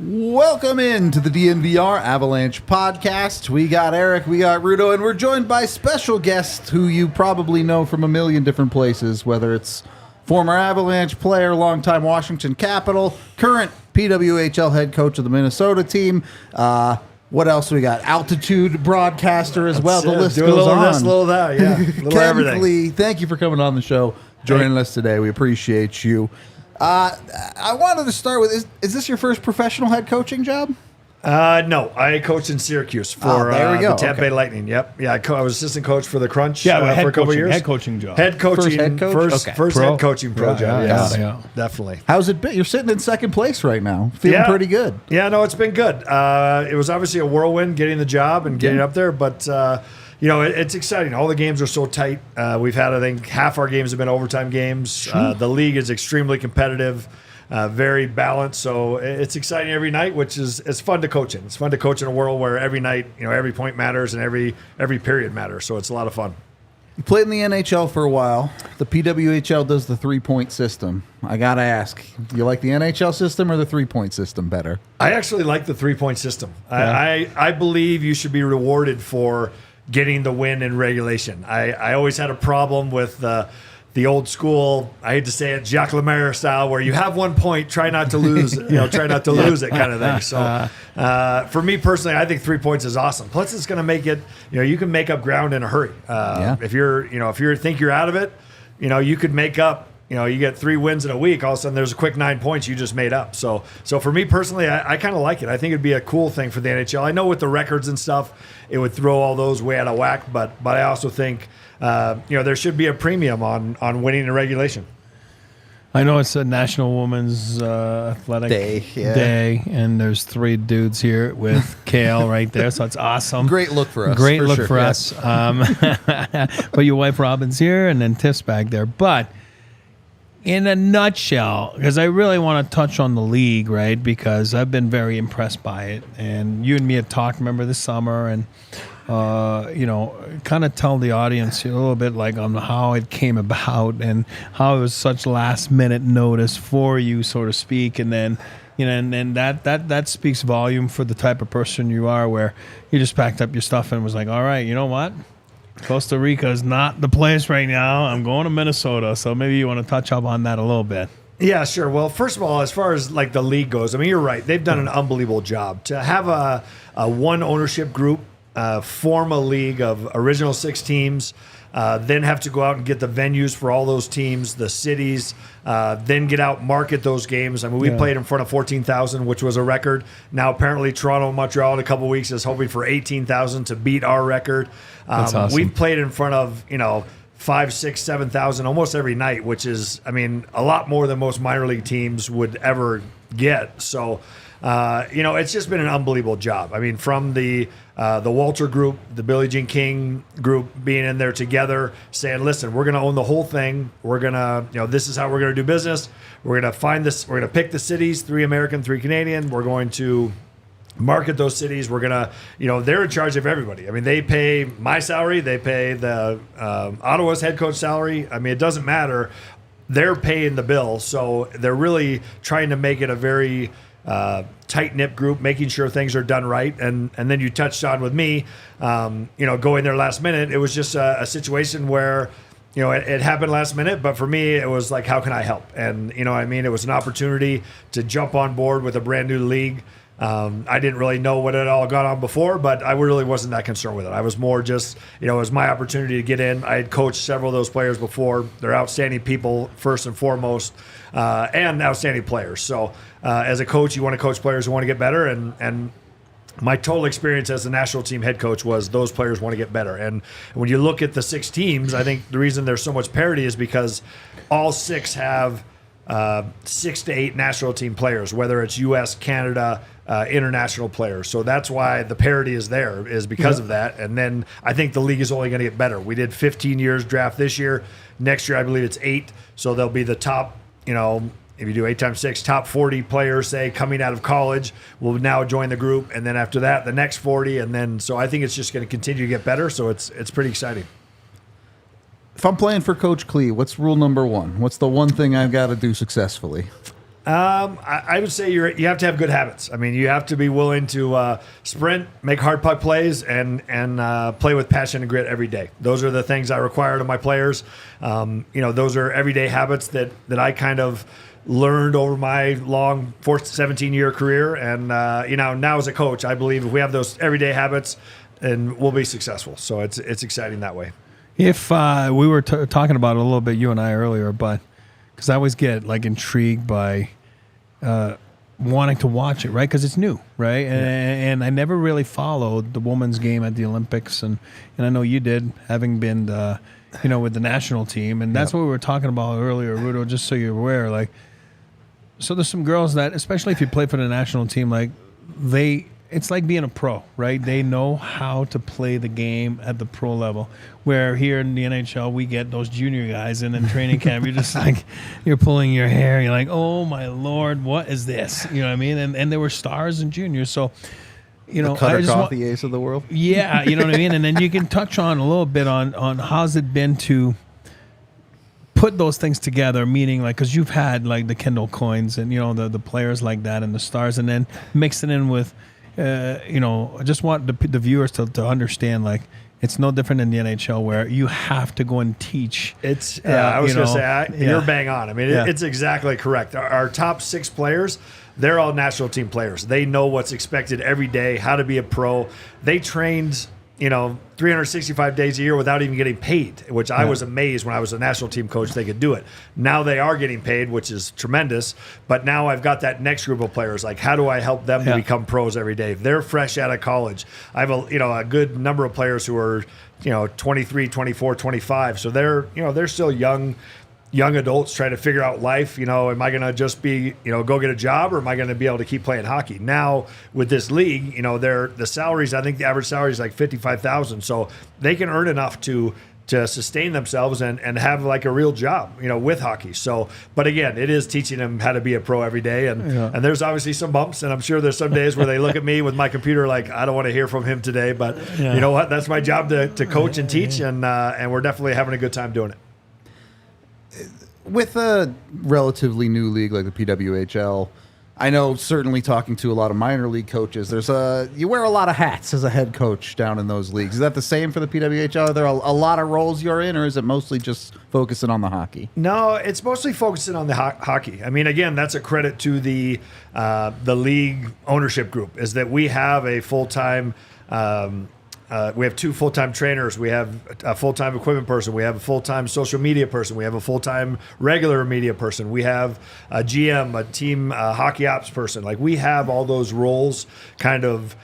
Welcome into the DNVR Avalanche Podcast. We got Eric, we got Rudo, and we're joined by special guests who you probably know from a million different places, whether it's former Avalanche player, longtime Washington Capital, current PWHL head coach of the Minnesota team. What else we got? Altitude broadcaster as well. The list goes on. A little this, a little that, yeah. A little Ken everything. Klee, thank you for coming on the show, joining us today. We appreciate you. I wanted to start with, is this your first professional head coaching job? No, I coached in Syracuse for the Tampa Bay Lightning. Yep. Yeah, I was assistant coach for the Crunch for a couple of years. Head coaching job. Head coaching. First head coaching pro job. Yeah. Definitely. How's it been? You're sitting in second place right now. Feeling pretty good. Yeah, no, it's been good. It was obviously a whirlwind getting the job and getting up there, but it's exciting. All the games are so tight. We've had, I think, half our games have been overtime games. The league is extremely competitive, very balanced. So it's exciting every night, which is it's fun to coach in. It's fun to coach in a world where every night, every point matters and every period matters. So it's a lot of fun. You played in the NHL for a while. The PWHL does the 3-point system. I got to ask, you like the NHL system or the 3-point system better? I actually like the 3-point system. Yeah. I believe you should be rewarded for getting the win in regulation. I always had a problem with the old school, I hate to say it, Jacques Lemaire style, where you have 1 point, try not to lose, try not to lose it kind of thing. So for me personally, I think 3 points is awesome. Plus it's going to make it, you can make up ground in a hurry. If you think you're out of it, you could make up, you get 3 wins in a week, all of a sudden there's a quick 9 points you just made up. So for me personally, I kind of like it. I think it'd be a cool thing for the NHL. I know with the records and stuff, it would throw all those way out of whack, but I also think there should be a premium on winning in regulation. I know it's a National Women's Athletic Day, and there's 3 dudes here with Cale right there, so it's awesome. Great look for us. Great look for us. But your wife Robin's here, and then Tiff's back there. But in a nutshell, because I really want to touch on the league, right? Because I've been very impressed by it, and you and me had talked, remember, this summer, and kind of tell the audience a little bit like on how it came about and how it was such last minute notice for you, so to speak, and then and that speaks volume for the type of person you are, where you just packed up your stuff and was like, all right, you know what? Costa Rica is not the place right now. I'm going to Minnesota. So maybe you want to touch up on that a little bit. Yeah, sure. Well, first of all, as far as like the league goes, I mean, you're right. They've done an unbelievable job. To have a one ownership group, form a league of original 6 teams, then have to go out and get the venues for all those teams, the cities, then get out, market those games. I mean, we played in front of 14,000, which was a record. Now, apparently, Toronto and Montreal in a couple of weeks is hoping for 18,000 to beat our record. That's awesome. We've played in front of, 5,000, 6,000, 7,000 almost every night, which is, a lot more than most minor league teams would ever get. So, it's just been an unbelievable job. I mean, from the Walter group, the Billie Jean King group being in there together, saying, listen, we're going to own the whole thing. We're going to, this is how we're going to do business. We're going to find this. We're going to pick the cities, 3 American, 3 Canadian. We're going to market those cities. We're going to, they're in charge of everybody. I mean, they pay my salary. They pay the Ottawa's head coach salary. I mean, it doesn't matter. They're paying the bill. So they're really trying to make it a very tight-knit group, making sure things are done right. And then you touched on with me, going there last minute. It was just a situation where, it happened last minute, but for me, it was like, how can I help? And, it was an opportunity to jump on board with a brand new league. I didn't really know what had all gone on before, but I really wasn't that concerned with it. I was more just, it was my opportunity to get in. I had coached several of those players before. They're outstanding people, first and foremost, and outstanding players. So as a coach, you want to coach players who want to get better, and my total experience as the national team head coach was those players want to get better. And when you look at the 6 teams, I think the reason there's so much parity is because all 6 have 6 to 8 national team players, whether it's U.S., Canada, international players. So that's why the parity is there, is because of that. And then I think the league is only going to get better. We did 15 years draft this year. Next year, I believe it's 8. So they'll be the top, if you do 8 times 6, top 40 players, say, coming out of college will now join the group. And then after that, the next 40. And then, so I think it's just going to continue to get better. So it's pretty exciting. If I'm playing for Coach Klee, what's rule number 1? What's the one thing I've got to do successfully? I would say you have to have good habits. I mean, you have to be willing to sprint, make hard puck plays, and play with passion and grit every day. Those are the things I require of my players. Those are everyday habits that I kind of learned over my long 17-year career. And, now as a coach, I believe if we have those everyday habits, and we'll be successful. So it's exciting that way. If we were talking about it a little bit, you and I earlier, but because I always get intrigued by wanting to watch it, right? Because it's new, right? And I never really followed the women's game at the Olympics, and I know you did, having been with the national team, and that's what we were talking about earlier, Rudo. Just so you're aware, so there's some girls that, especially if you play for the national team, it's like being a pro, right? They know how to play the game at the pro level. Where here in the NHL, we get those junior guys, and in training camp, you're just you're pulling your hair. You're like, oh my Lord, what is this? You know what I mean? And they were stars and juniors. So, the Cutter Coffee ace of the world. Yeah, you know what I mean? And then you can touch on a little bit on how's it been to put those things together, meaning because you've had the Kendall Coins and, the players like that and the stars, and then mixing in with, I just want the viewers to understand, it's no different than the NHL where you have to go and teach. It's I was going to say, you're bang on. I mean, it's exactly correct. Our top 6 players, they're all national team players. They know what's expected every day, how to be a pro. They trained 365 days a year without even getting paid, which I was amazed when I was a national team coach they could do it. Now they are getting paid, which is tremendous. But now I've got that next group of players. How do I help them to become pros every day? They're fresh out of college. I have a good number of players who are 23, 24, 25. So they're still young adults trying to figure out life. Am I going to just be, go get a job, or am I going to be able to keep playing hockey? Now with this league, the salaries, I think the average salary is $55,000. So they can earn enough to sustain themselves and have a real job, with hockey. So, but again, it is teaching them how to be a pro every day. And there's obviously some bumps, and I'm sure there's some days where they look at me with my computer I don't want to hear from him today, but you know what? That's my job to coach and teach. And we're definitely having a good time doing it. With a relatively new league like the PWHL, I know certainly talking to a lot of minor league coaches, you wear a lot of hats as a head coach down in those leagues. Is that the same for the PWHL? Are there a lot of roles you're in, or is it mostly just focusing on the hockey? No, it's mostly focusing on the hockey. I mean, again, that's a credit to the league ownership group, is that we have a full-time we have 2 full-time trainers. We have a full-time equipment person. We have a full-time social media person. We have a full-time regular media person. We have a GM, a team hockey ops person. We have all those roles kind of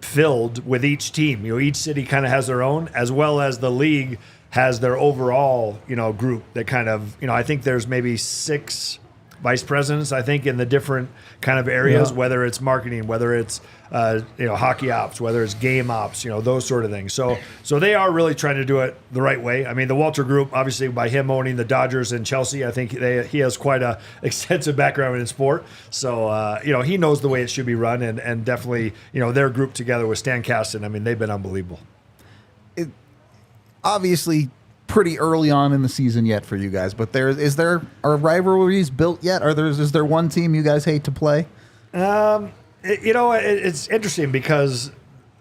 filled with each team. Each city kind of has their own, as well as the league has their overall, group that kind of, I think there's maybe 6 vice presidents, I think, in the different kind of areas, whether it's marketing, whether it's hockey ops, whether it's game ops, those sort of things. So they are really trying to do it the right way. I mean, the Walter Group, obviously, by him owning the Dodgers and Chelsea, I think he has quite a extensive background in sport. So he knows the way it should be run, and definitely their group together with Stan Kasten, I mean, they've been unbelievable. Obviously pretty early on in the season yet for you guys, but are rivalries built yet? Is there one team you guys hate to play? It's interesting because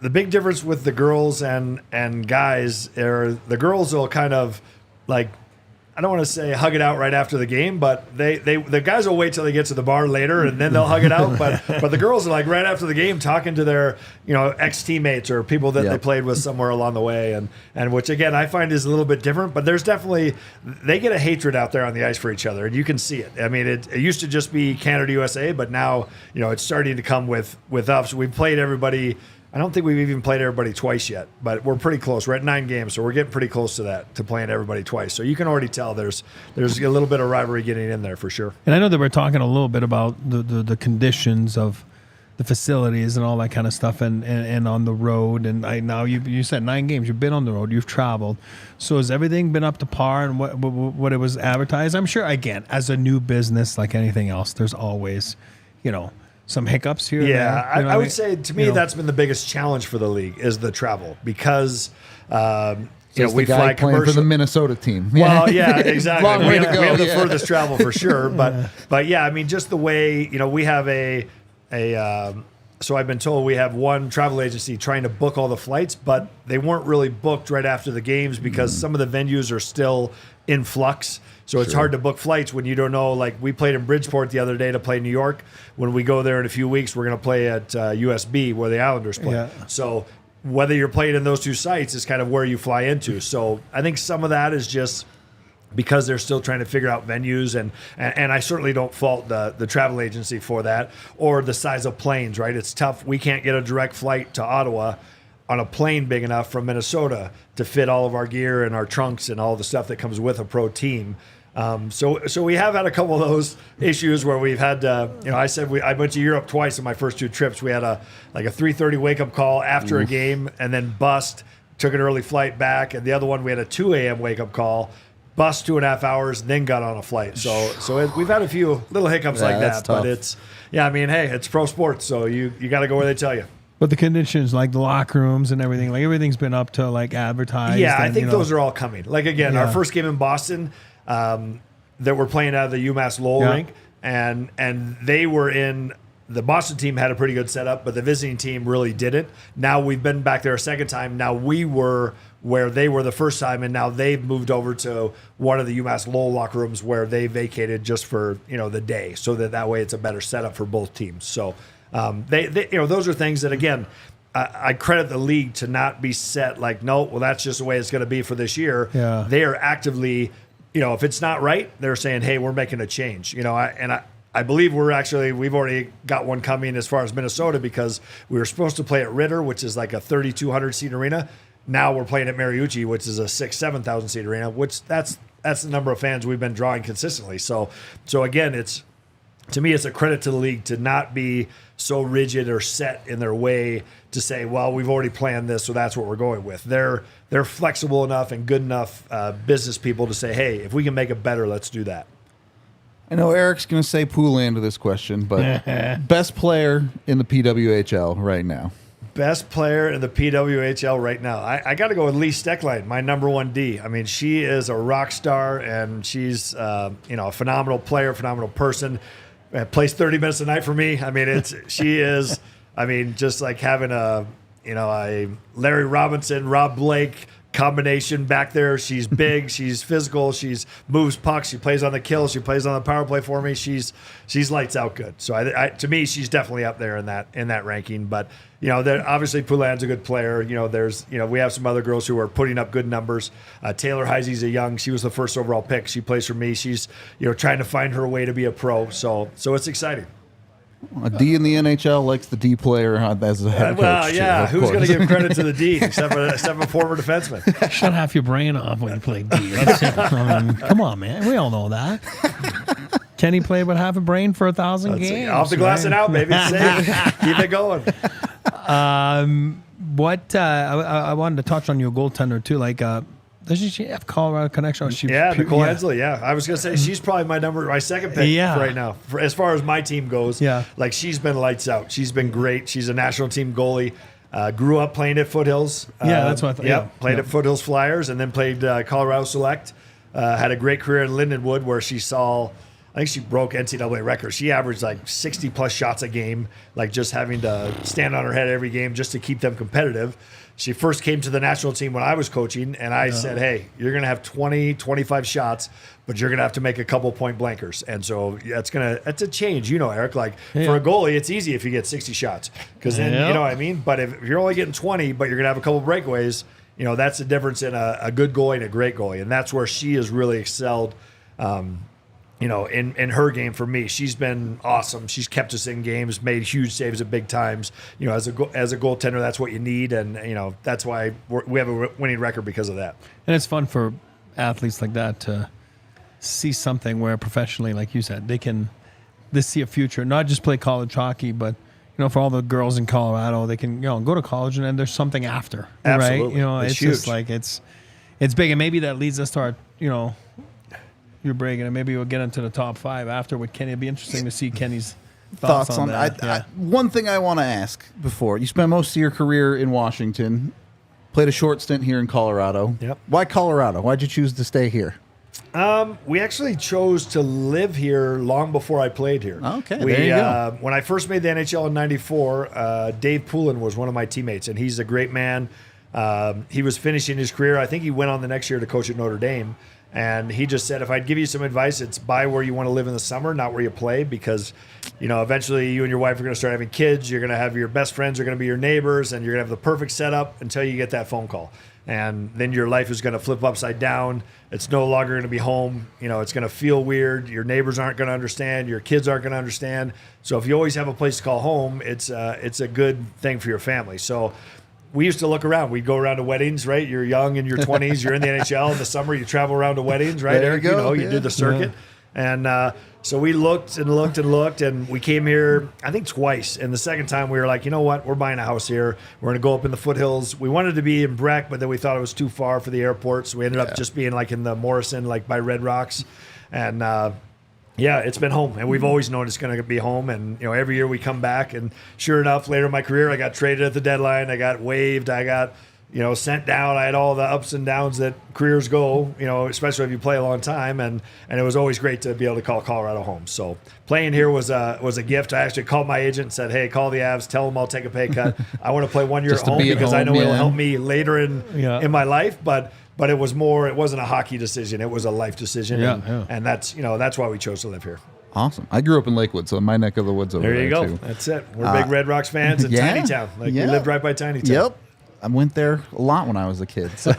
the big difference with the girls and guys are the girls will kind of I don't want to say hug it out right after the game, but the guys will wait till they get to the bar later and then they'll hug it out. But the girls are right after the game talking to their ex teammates or people that they played with somewhere along the way, and which again I find is a little bit different. But there's definitely they get a hatred out there on the ice for each other, and you can see it. I mean, it used to just be Canada USA, but now it's starting to come with us. We've played everybody. I don't think we've even played everybody twice yet, but we're pretty close. We're at 9 games, so we're getting pretty close to that, to playing everybody twice. So you can already tell there's a little bit of rivalry getting in there for sure. And I know that we're talking a little bit about the conditions of the facilities and all that kind of stuff, and on the road. And now you said 9 games. You've been on the road. You've traveled. So has everything been up to par and what it was advertised? I'm sure, again, as a new business, like anything else, there's always, some hiccups here. Yeah, and there, I would say to me that's been the biggest challenge for the league is the travel because. We fly playing for the Minnesota team. Well, yeah, exactly. Long way to go. We have the furthest travel for sure, but yeah, I mean, just the way we have so I've been told we have one travel agency trying to book all the flights, but they weren't really booked right after the games because some of the venues are still in flux. So it's hard to book flights when you don't know. Like we played in Bridgeport the other day to play New York. When we go there in a few weeks, we're going to play at USB where the Islanders play. Yeah. So whether you're playing in those two sites is kind of where you fly into. So I think some of that is just because they're still trying to figure out venues, and I certainly don't fault the travel agency for that or the size of planes, right? It's tough. We can't get a direct flight to Ottawa on a plane big enough from Minnesota to fit all of our gear and our trunks and all the stuff that comes with a pro team. So we have had a couple of those issues where we've had, I went to Europe twice in my first 2 trips. We had a 3:30 wake up call after a game and then bust, took an early flight back. And the other one, we had a 2 a.m. wake up call, bust 2.5 hours, then got on a flight. So we've had a few little hiccups like that, tough. but it's pro sports. So you got to go where they tell you. But the conditions, like the locker rooms and everything, like everything's been up to like advertised. Yeah, I think those are all coming. Like again, our Yeah. first game in Boston, that we're playing out of the UMass Lowell rink, and they were in. The Boston team had a pretty good setup, but the visiting team really didn't. Now we've been back there a second time. Now we were where they were the first time, and now they've moved over to one of the UMass Lowell locker rooms where they vacated just for the day, so that way it's a better setup for both teams. So they those are things that again. I credit the league to not be set like, no, well, that's just the way it's going to be for this year. Yeah. They are actively, if it's not right, they're saying, hey, we're making a change. I believe we've already got one coming as far as Minnesota because we were supposed to play at Ritter, which is like a 3,200 seat arena. Now we're playing at Mariucci, which is a 7,000 seat arena, which that's the number of fans we've been drawing consistently. So again, to me, it's a credit to the league to not be so rigid or set in their way to say, well, we've already planned this, so that's what we're going with. They're flexible enough and good enough business people to say, hey, if we can make it better, let's do that. I know Eric's going to say Poulan to this question, but best player in the PWHL right now. Best player in the PWHL right now. I got to go with Lee Stecklein, my number 1 D. I mean, she is a rock star, and she's a phenomenal player, phenomenal person. Plays 30 minutes a night for me. I mean, she is. I mean, just like having a Larry Robinson, Rob Blake combination back there. She's big, she's physical, she's moves pucks, she plays on the kill, she plays on the power play for me. She's lights out good. So to me, she's definitely up there in that ranking. But obviously Poulan's a good player. We have some other girls who are putting up good numbers. Taylor Heisey's she was the first overall pick. She plays for me. She's trying to find her way to be a pro. So it's exciting. A D in the NHL likes the D player as a head coach. Well, yeah. Too, who's going to give credit to the D except for a former defenseman? Shut half your brain off when you play D. That's it. I mean, come on, man. We all know that. Kenny played with half a brain for 1,000 games. Off the glass and out, baby. Keep it going. I wanted to touch on your goaltender too. Like, doesn't she have Colorado connection? Nicole Hensley. Yeah, I was gonna say she's probably my second pick right now. As far as my team goes, like she's been lights out. She's been great. She's a national team goalie. Grew up playing at Foothills. That's what I thought. Yep, played at Foothills Flyers, and then played Colorado Select. Had a great career in Lindenwood, where she saw. I think she broke NCAA records. She averaged like 60 plus shots a game, like just having to stand on her head every game just to keep them competitive. She first came to the national team when I was coaching, and I said, hey, you're going to have 20, 25 shots, but you're going to have to make a couple point blankers. And so that's a change, Eric. Like for a goalie, it's easy if you get 60 shots because then, you know what I mean? But if you're only getting 20, but you're going to have a couple breakaways, that's the difference in a good goalie and a great goalie. And that's where she has really excelled. In her game for me, she's been awesome. She's kept us in games, made huge saves at big times. As a goaltender, that's what you need, and that's why we have a winning record because of that. And it's fun for athletes like that to see something where professionally, like you said, they see a future, not just play college hockey, but for all the girls in Colorado, they can go to college and then there's something after, Absolutely. right? It's huge. just like it's big, and maybe that leads us to our you're breaking, and maybe we'll get into the top 5 after with Kenny. It'd be interesting to see Kenny's thoughts on that. One thing I want to ask before, you spent most of your career in Washington, played a short stint here in Colorado. Yep. Why Colorado? Why'd you choose to stay here? We actually chose to live here long before I played here. Okay, there you go. When I first made the NHL in '94, Dave Poulin was one of my teammates, and he's a great man. He was finishing his career. I think he went on the next year to coach at Notre Dame. And he just said, if I'd give you some advice, it's buy where you want to live in the summer, not where you play, because, eventually you and your wife are going to start having kids. You're going to have your best friends are going to be your neighbors, and you're going to have the perfect setup until you get that phone call. And then your life is going to flip upside down. It's no longer going to be home. It's going to feel weird. Your neighbors aren't going to understand. Your kids aren't going to understand. So if you always have a place to call home, it's a good thing for your family. So we used to look around. We'd go around to weddings, right? You're young in your 20s. You're in the NHL. In the summer, you travel around to weddings, right? There you go. You do the circuit. Yeah. And so we looked and looked and looked, and we came here, I think, twice. And the second time, we were like, you know what? We're buying a house here. We're going to go up in the foothills. We wanted to be in Breck, but then we thought it was too far for the airport. So we ended up just being like in the Morrison, like by Red Rocks. And it's been home, and we've always known it's going to be home. And every year we come back, and sure enough, later in my career, I got traded at the deadline. I got waived. I got sent down. I had all the ups and downs that careers go. Especially if you play a long time. And it was always great to be able to call Colorado home. So playing here was a gift. I actually called my agent and said, "Hey, call the Avs. Tell them I'll take a pay cut. I want to play 1 year at home because I know it'll help me later in my life." But it was more. It wasn't a hockey decision. It was a life decision. And that's why we chose to live here. Awesome. I grew up in Lakewood, so my neck of the woods over there. There you go. Too. That's it. We're big Red Rocks fans and Tiny Town. We lived right by Tiny Town. Yep. I went there a lot when I was a kid. So.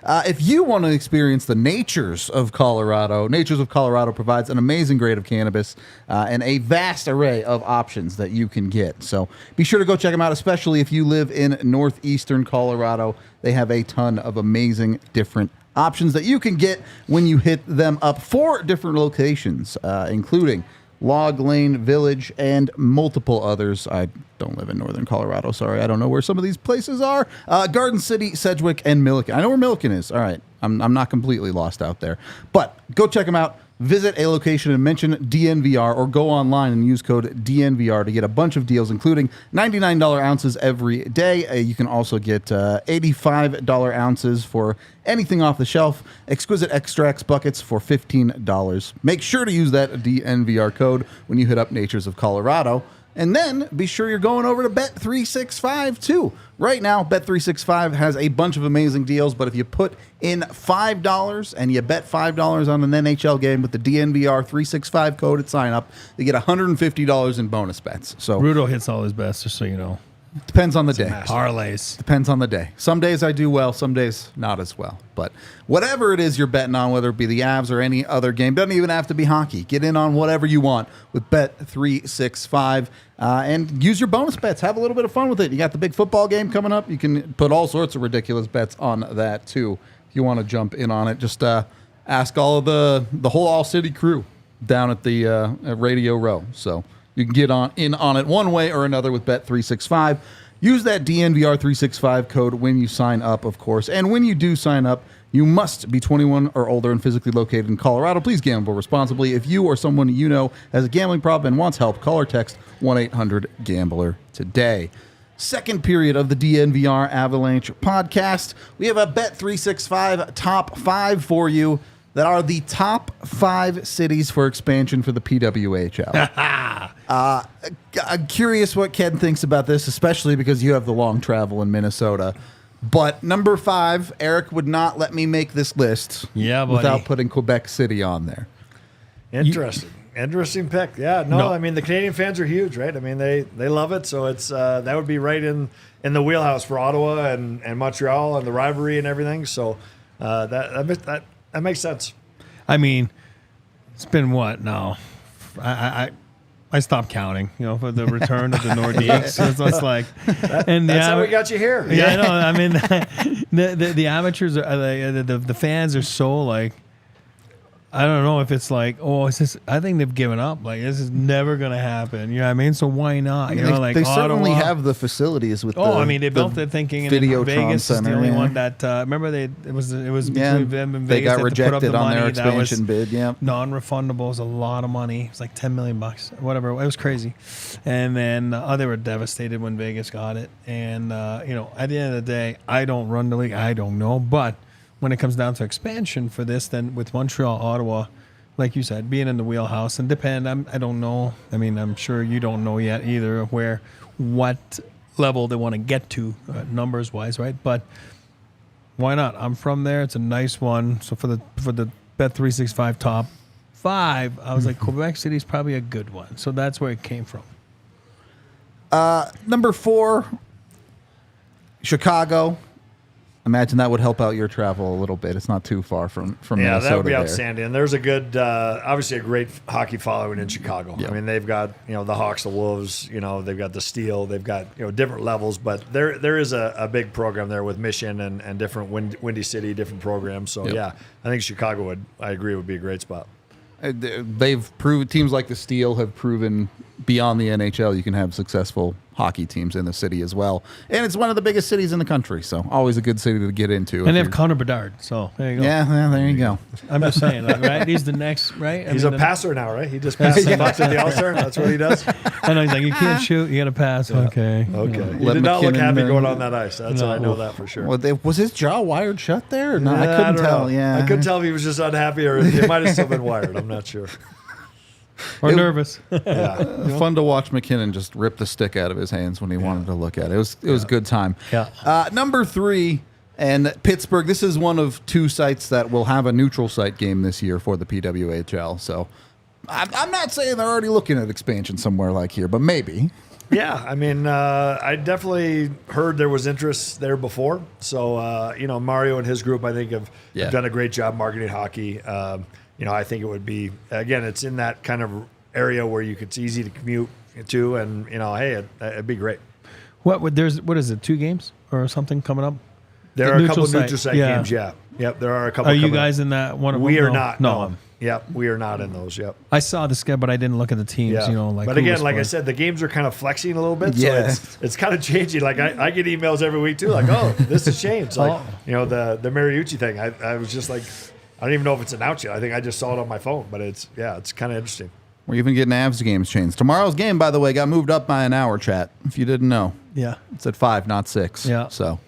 If you want to experience the natures of Colorado, Natures of Colorado provides an amazing grade of cannabis and a vast array of options that you can get. So be sure to go check them out, especially if you live in northeastern Colorado. They have a ton of amazing different options that you can get when you hit them up. 4 different locations, including Log Lane Village, and multiple others. I don't live in northern Colorado. Sorry, I don't know where some of these places are. Garden City, Sedgwick, and Milliken. I know where Milliken is. All right, I'm not completely lost out there. But go check them out. Visit a location and mention DNVR, or go online and use code DNVR to get a bunch of deals, including $99 ounces every day. You can also get $85 ounces for anything off the shelf. Exquisite extracts buckets for $15. Make sure to use that DNVR code when you hit up Natures of Colorado. And then be sure you're going over to Bet365 too. Right now, Bet365 has a bunch of amazing deals, but if you put in $5 and you bet $5 on an NHL game with the DNVR 365 code at sign up, you get $150 in bonus bets. So Rudo hits all his best, just so you know. Depends on the day. Parlays. Depends on the day. Some days I do well, some days not as well. But whatever it is you're betting on, whether it be the Avs or any other game, doesn't even have to be hockey. Get in on whatever you want with Bet365 and use your bonus bets. Have a little bit of fun with it. You got the big football game coming up. You can put all sorts of ridiculous bets on that too. If you want to jump in on it, just ask all of the whole ALLCITY crew down at the at Radio Row. So you can get in on it one way or another with Bet365. Use that DNVR365 code when you sign up, of course. And when you do sign up, you must be 21 or older and physically located in Colorado. Please gamble responsibly. If you or someone you know has a gambling problem and wants help, call or text 1-800-GAMBLER today. Second period of the DNVR Avalanche podcast. We have a Bet365 top 5 for you that are the top 5 cities for expansion for the PWHL. I'm curious what Ken thinks about this, especially because you have the long travel in Minnesota. But number 5, Eric would not let me make this list without putting Quebec City on there. Interesting. Interesting pick. Yeah, no, I mean, the Canadian fans are huge, right? I mean, they love it. So it's that would be right in the wheelhouse for Ottawa and Montreal and the rivalry and everything. So that makes sense. I mean, it's been what now? I stopped counting, for the return of the Nordiques. So it's like, and that's how we got you here. Yeah, I know. I mean, the amateurs are the fans are so like. I don't know if it's like, oh, it's just, I think they've given up. Like, this is never going to happen. You know what I mean? So why not? I You mean, know, like they certainly Ottawa. have the facilities with. Oh, I mean, they built it thinking in Videotron Vegas is the Center, only yeah. one that remember it was between Yeah, them and they Vegas. got They had to put up rejected the on their money. That was expansion bid. Yeah, non-refundable. It was a lot of money. It was like $10 million, whatever. It was crazy. And then they were devastated when Vegas got it. And you know, at the end of the day, I don't run the league. I don't know, but when it comes down to expansion for this, then with Montreal, Ottawa, like you said, being in the wheelhouse and I don't know. I mean, I'm sure you don't know yet either what level they want to get to numbers wise, right? But why not? I'm from there. It's a nice one. So for the Bet365 top 5, I was like, Quebec City is probably a good one. So that's where it came from. number 4, Chicago. Imagine that would help out your travel a little bit. It's not too far from Minnesota. That would be there. outstanding. And there's a good, obviously a great hockey following in Chicago. Yeah. I mean, they've got, you know, the Hawks, the Wolves, you know, they've got the Steel, they've got, you know, different levels, but there is a big program there with Mission and different Windy City, different programs. So Yep. yeah, I think Chicago I agree would be a great spot. They've proved, teams like the Steel have proven beyond the NHL you can have successful hockey teams in the city as well. And it's one of the biggest cities in the country, so always a good city to get into. And they have Connor Bedard, so there you go. Yeah, well, there you go. I'm just saying, like, right? He's the next, right? He's a passer now, right? He just passes the buck to the All-Star. That's what he does. I know, he's like, you can't shoot, you got to pass. Okay. Okay. He Let did not look McKinnon, happy going on that ice. That's No. I know that for sure. Well, was his jaw wired shut there? Or not? I couldn't don't tell. know. Yeah, I couldn't tell if he was just unhappy or it might have still been wired. I'm not sure. Or nervous. Yeah. Fun to watch McKinnon just rip the stick out of his hands when he wanted to look at it. It was a good time. Yeah. Number 3, and Pittsburgh. This is one of 2 sites that will have a neutral site game this year for the PWHL. So I'm not saying they're already looking at expansion somewhere like here, but maybe. Yeah, I mean, I definitely heard there was interest there before. So, you know, Mario and his group, I think, have done a great job marketing hockey. You know, I think it would be, again, it's in that kind of area where it's easy to commute to, and, you know, hey, it'd be great. What is it, 2 games or something coming up? There are a couple of neutral site games, yeah. Yep, there are a couple. Are you guys in that one of them? We are not. No. Yep, we are not in those. Yep. I saw the schedule, but I didn't look at the teams. Yeah. You know, like. But again, like I said, the games are kind of flexing a little bit, Yeah. so it's kind of changing. Like I get emails every week too, like, oh, this has changed. Like you know the Mariucci thing. I was just like, I don't even know if it's announced yet. I think I just saw it on my phone, but it's kind of interesting. We're even getting Avs games changed. Tomorrow's game, by the way, got moved up by an hour, chat, if you didn't know. Yeah. It's at 5, not 6. Yeah. So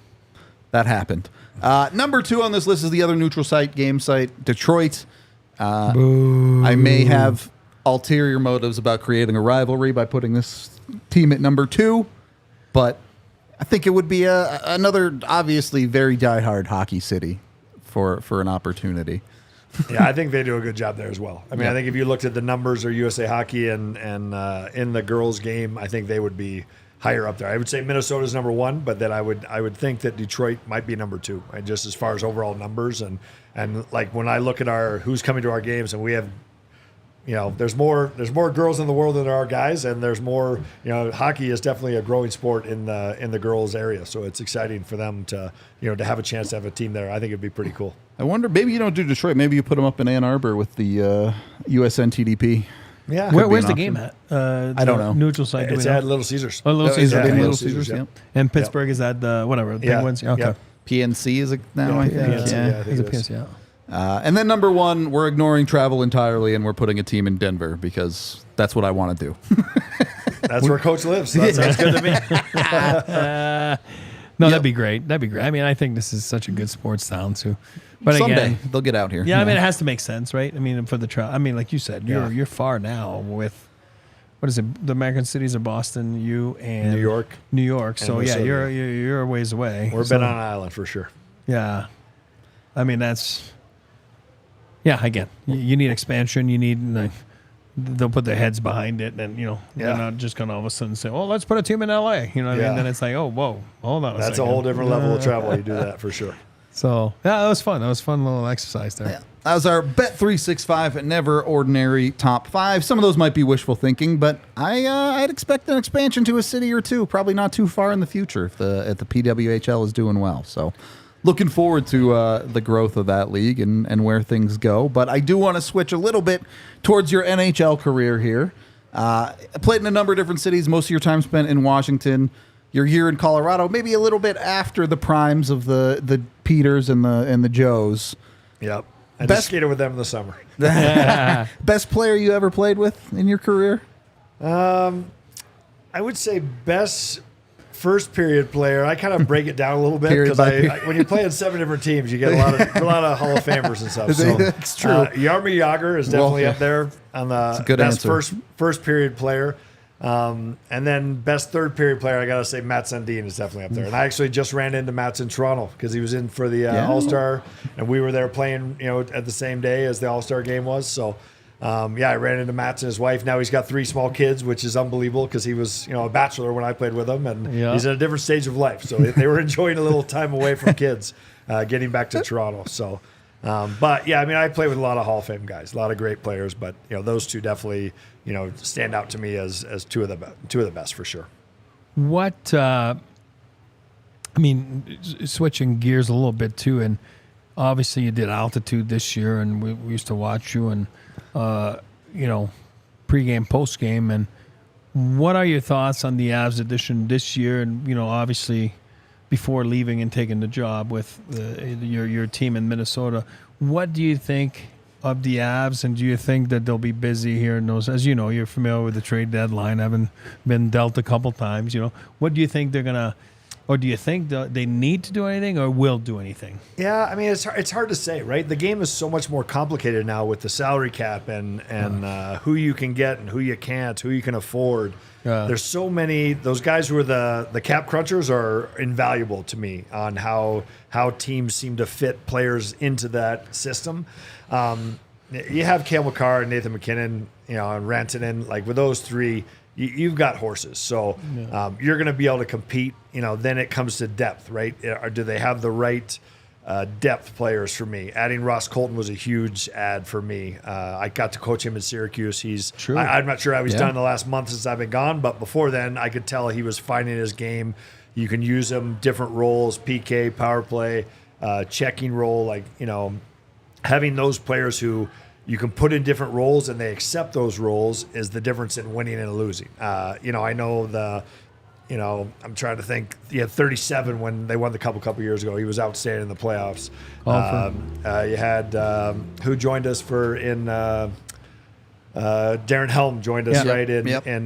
that happened. Number 2 on this list is the other neutral site game site, Detroit. I may have ulterior motives about creating a rivalry by putting this team at number 2, but I think it would be another obviously very diehard hockey city for an opportunity. Yeah, I think they do a good job there as well. I mean, I think if you looked at the numbers or USA Hockey and in the girls' game, I think they would be higher up there. I would say Minnesota's number 1, but then I would think that Detroit might be number 2, and just as far as overall numbers and like when I look at who's coming to our games, and we have, you know, there's more girls in the world than there are guys, and there's more, you know, hockey is definitely a growing sport in the girls area, so it's exciting for them to, you know, to have a chance to have a team there. I think it'd be pretty cool. I wonder, maybe you don't do Detroit. Maybe you put them up in Ann Arbor with the USNTDP. Yeah. Where's the option. game at? I don't know. Neutral site. It's at Little Caesars. Oh, Little Caesars. Is it in Yeah, Little Little Caesars? Caesars, Yeah. And Pittsburgh is at the whatever. Yeah. Penguins. Okay. Yep. PNC is it now, Yeah, I think. PNC, Yeah. I think Is it it is. PS? Yeah. And then number 1, we're ignoring travel entirely, and we're putting a team in Denver because that's what I want to do. That's where Coach lives. So that sounds good to me. No, that'd be great. That'd be great. I mean, I think this is such a good sports town too. But Someday again, they'll get out here. yeah, I mean, it has to make sense, right? I mean, for the trial. I mean, like you said, you're far now with what is it? The American cities of Boston, you and New York. New York. So yeah, Minnesota. you're a ways away. We're So, been on an island for sure. Yeah, I mean that's. Yeah, again, you need expansion. You need like they'll put their heads behind it, and you know they're not just gonna all of a sudden say, "Oh, let's put a team in LA." You know what I Yeah. mean? Then it's like, "Oh, whoa, hold on." That's a second. whole different level of travel. You do that for sure. So yeah, that was fun. That was a fun little exercise there. Yeah. That was our Bet365 Never Ordinary Top 5. Some of those might be wishful thinking, but I'd expect an expansion to a city or two, probably not too far in the future if the PWHL is doing well. So looking forward to the growth of that league and where things go. But I do want to switch a little bit towards your NHL career here. Played in a number of different cities. Most of your time spent in Washington. You're here in Colorado, maybe a little bit after the primes of the Peters and the Joes. Yep. I just skated with them in the summer. Best player you ever played with in your career? I would say best first period player. I kind of break it down a little bit because when you play in 7 different teams, you get a lot of Hall of Famers and stuff. So that's true. Jaromir Jagr is definitely up there on the best first period player. And then best third period player, I gotta say Matt Sundin is definitely up there. And I actually just ran into Matt in Toronto because he was in for the All-Star, and we were there playing, at the same day as the All-Star game was. So, I ran into Matt and his wife. Now he's got 3 small kids, which is unbelievable because he was, a bachelor when I played with him, and he's in a different stage of life. So they were enjoying a little time away from kids, getting back to Toronto. So. I play with a lot of Hall of Fame guys, a lot of great players, but those two definitely stand out to me as two of the best for sure. What switching gears a little bit too, and obviously you did Altitude this year, and we used to watch you and pregame, postgame, and what are your thoughts on the Avs edition this year? And obviously, before leaving and taking the job with your team in Minnesota, what do you think of the Avs, and do you think that they'll be busy here in those? As you know, you're familiar with the trade deadline, having been dealt a couple times. What do you think they're gonna, or do you think they need to do anything, or will do anything? Yeah, it's hard to say, right? The game is so much more complicated now with the salary cap and who you can get and who you can't, who you can afford. There's so many. Those guys who are the cap crunchers are invaluable to me on how teams seem to fit players into that system. You have Cale Makar and Nathan McKinnon, and Rantanen. Like with those 3, you've got horses. So you're going to be able to compete. Then it comes to depth, right? Or do they have the right depth players for me? Adding Ross Colton was a huge add for me. I got to coach him in Syracuse. He's true. I'm not sure how he's done in the last month since I've been gone, but before then, I could tell he was finding his game. You can use him different roles: PK, power play, checking role. Having those players who you can put in different roles and they accept those roles is the difference in winning and losing. I know I'm trying to think. He had 37 when they won the Cup a couple years ago. He was outstanding in the playoffs. You had who joined us Darren Helm joined us in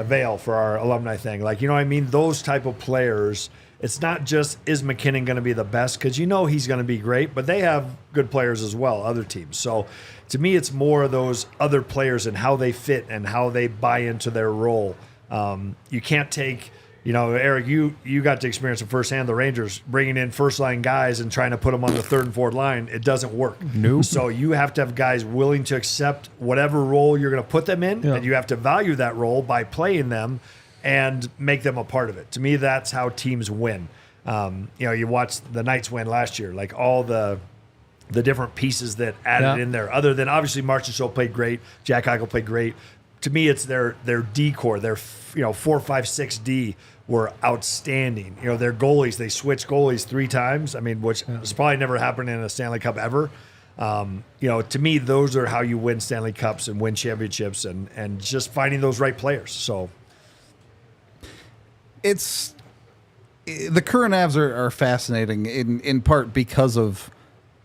Vail for our alumni thing. Those type of players. It's not just is McKinnon going to be the best, because he's going to be great, but they have good players as well, other teams. So to me, it's more of those other players and how they fit and how they buy into their role. You can't take, Eric, you got to experience it firsthand, the Rangers bringing in first-line guys and trying to put them on the third and fourth line. It doesn't work. Nope. So you have to have guys willing to accept whatever role you're going to put them in, and you have to value that role by playing them and make them a part of it. To me, that's how teams win. You watched the Knights win last year, like all the different pieces that added in there. Other than obviously Marchessault played great, Jack Eichel played great. To me, it's their D core, their 4, 5, 6 D were outstanding. Their goalies, they switched goalies 3 times. Which has probably never happened in a Stanley Cup ever. To me, those are how you win Stanley Cups and win championships, and just finding those right players. So. It's the current Avs are fascinating in part because of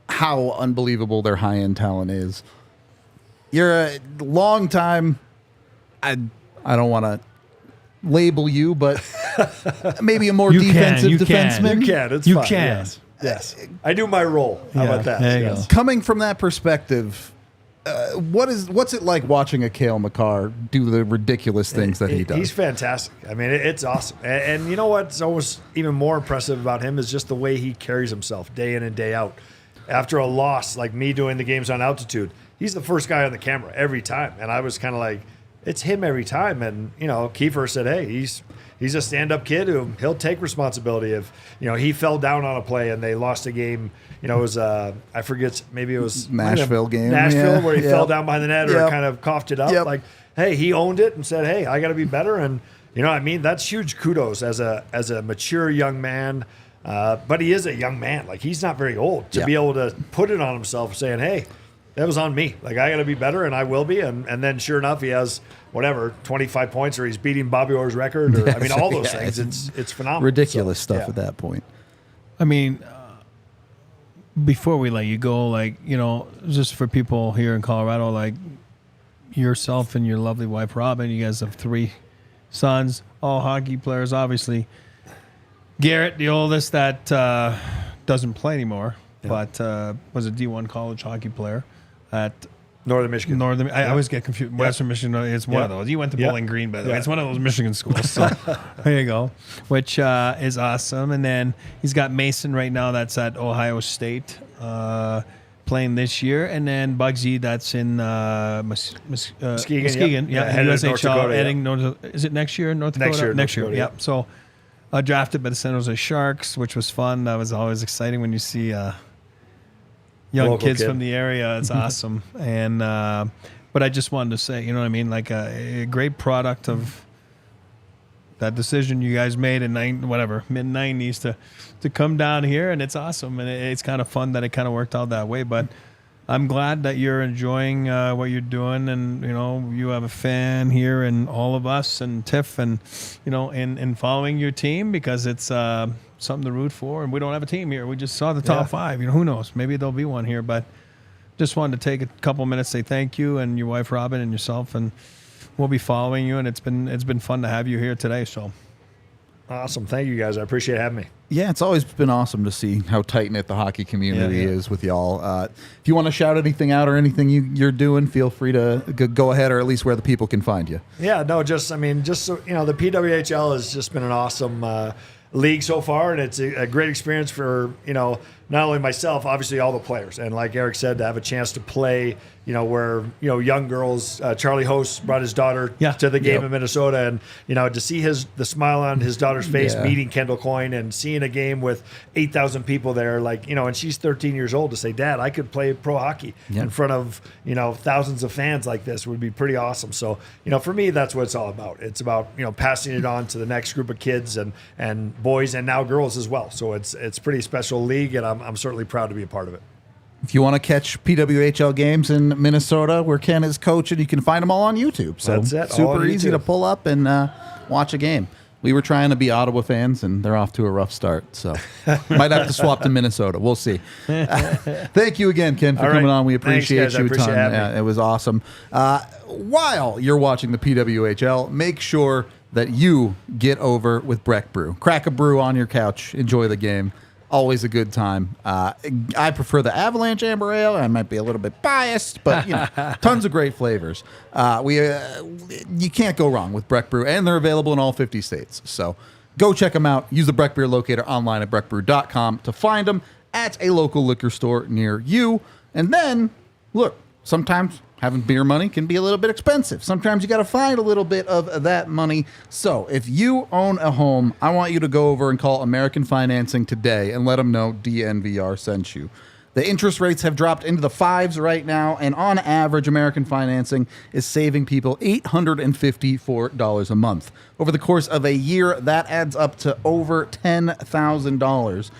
how unbelievable their high-end talent is. You're a long time, I don't want to label you, but maybe a more defensive defenseman. You can. It's fine. Can. Yes. I do my role. How about that? There you go. Coming from that perspective, what's it like watching a Cale Makar do the ridiculous things that he does? He's fantastic. It's awesome. And you know what's almost even more impressive about him is just the way he carries himself day in and day out. After a loss, like me doing the games on Altitude, he's the first guy on the camera every time. And I was kind of like, it's him every time. And, Kiefer said, hey, he's a stand-up kid who he'll take responsibility if, he fell down on a play and they lost a game. It was, I forget, maybe it was Nashville game. Where he fell down behind the net or kind of coughed it up. Like, hey, he owned it and said, hey, I got to be better. And, that's huge kudos as a mature young man. But he is a young man. Like, he's not very old to be able to put it on himself saying, hey, that was on me. Like, I got to be better, and I will be. And then sure enough, he has, 25 points, or he's beating Bobby Orr's record. Or, all those things. It's phenomenal. Ridiculous stuff at that point. I mean, before we let you go, just for people here in Colorado, like yourself and your lovely wife, Robin, you guys have 3 sons, all hockey players, obviously. Garrett, the oldest, that doesn't play anymore, but was a D1 college hockey player at Northern Michigan. I always get confused. Western Michigan, it's one of those. You went to Bowling Green, by the way. It's one of those Michigan schools. So there you go, which is awesome. And then he's got Mason right now that's at Ohio State playing this year. And then Bugsy that's in Muskegon. USHL. Is it next year in North Dakota? Next year. Yep. So drafted by the San Jose Sharks, which was fun. That was always exciting when you see young kids from the area. It's awesome. And but I just wanted to say, like a great product of that decision you guys made in mid-90s to come down here, and it's awesome. And it's kind of fun that it kind of worked out that way. But I'm glad that you're enjoying what you're doing, and you have a fan here, and all of us, and Tiff, and in following your team, because it's something to root for. And we don't have a team here. We just saw the top 5. Who knows? Maybe there'll be one here. But just wanted to take a couple minutes to say thank you, and your wife Robin, and yourself, and we'll be following you. And it's been fun to have you here today. So awesome. Thank you, guys. I appreciate having me. Yeah, it's always been awesome to see how tight-knit the hockey community is with y'all. If you want to shout anything out or anything you're doing, feel free to go ahead, or at least where the people can find you. Yeah, no, just so, the PWHL has just been an awesome league so far, and it's a great experience for, not only myself, obviously all the players. And like Eric said, to have a chance to play, where, young girls, Charlie Host brought his daughter to the game in Minnesota, and, to see the smile on his daughter's face, meeting Kendall Coyne, and seeing a game with 8,000 people there, and she's 13 years old, to say, Dad, I could play pro hockey in front of, thousands of fans like this would be pretty awesome. So, for me, that's what it's all about. It's about, passing it on to the next group of kids and boys, and now girls as well. So it's a pretty special league, and I'm certainly proud to be a part of it. If you want to catch PWHL games in Minnesota, where Ken is coaching, you can find them all on YouTube. So that's it. Super easy to pull up and watch a game. We were trying to be Ottawa fans, and they're off to a rough start. So might have to swap to Minnesota. We'll see. Thank you again, Ken, for coming on. We appreciate you a ton. It was awesome. While you're watching the PWHL, make sure that you get over with Breck Brew. Crack a brew on your couch. Enjoy the game. Always a good time. I prefer the Avalanche Amber Ale. I might be a little bit biased, but tons of great flavors. You can't go wrong with Breck Brew, and they're available in all 50 states. So go check them out. Use the Breck Beer Locator online at breckbrew.com to find them at a local liquor store near you. And then, look, sometimes having beer money can be a little bit expensive. Sometimes you got to find a little bit of that money. So if you own a home, I want you to go over and call American Financing today and let them know DNVR sent you. The interest rates have dropped into the 5s right now, and on average, American Financing is saving people $854 a month. Over the course of a year, that adds up to over $10,000.